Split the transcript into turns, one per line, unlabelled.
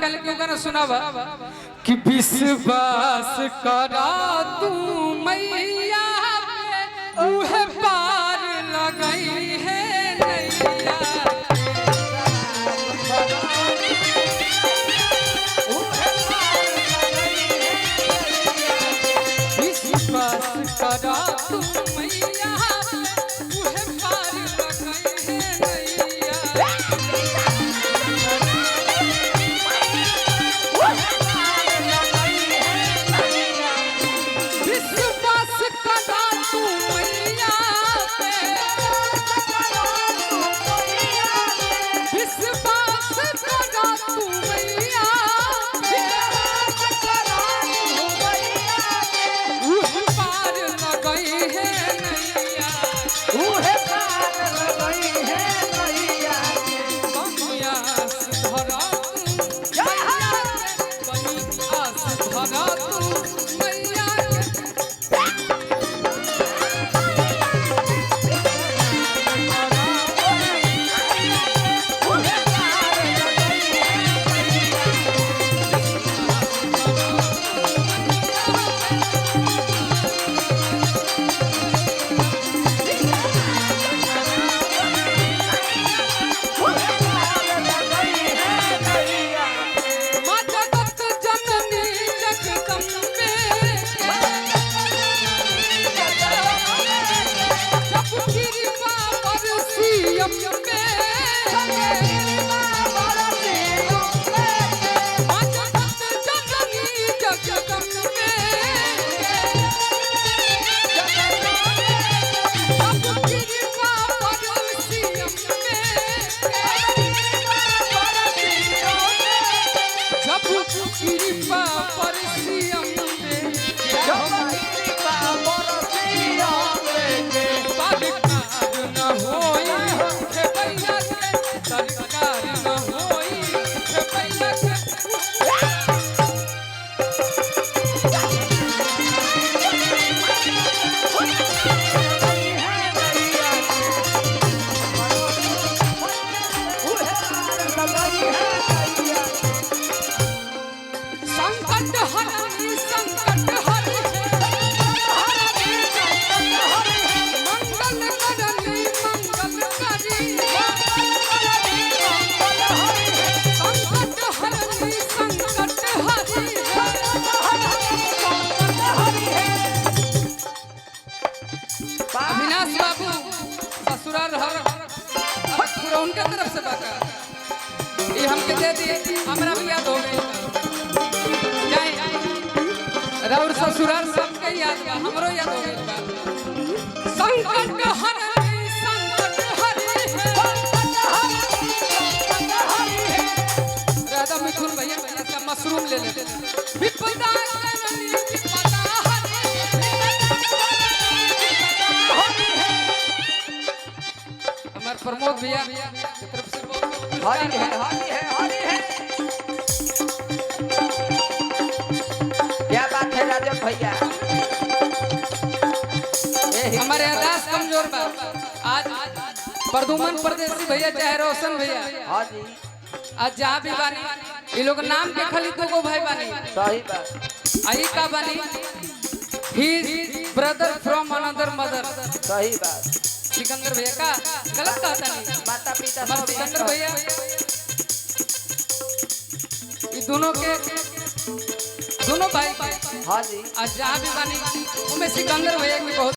कल क्यों गाना सुनावा कि विश्वास करा तू मैया उहे पार लगई है नैया विश्वास करा तू मैया उहे पार लगई है नैया अविनाश बाबू ससुराल हर उनके तरफ से बाका ये हमके दे दिए हमरा भी याद हो गई जाए राउर ससुराल सबके याद बा हमरो याद हो गई बा संकट हरनी संकट हरी है राधा मिथुन भैया का मशरूम ले ले विपदा करनी विपदा प्रमोद भैया की तरफ से बहुत हारी है
क्या बात है राजन भैया
हमारे आदास कमजोर बा आज प्रदुमन परदेसी भैया चाहे रोशन भैया
हां जी
आज जहां भी बानी ये लोग नाम के खाली दो भाई बानी
सही बात
आई का बानी ही ब्रदर फ्रॉम अनदर मदर
सही बात
सिकंदर भैया का गलत कहता नहीं
माता पिता
सब सिकंदर भैया ये दोनों भाई
हां जी
आज जहां भी बानी उनमें सिकंदर भैया की बहुत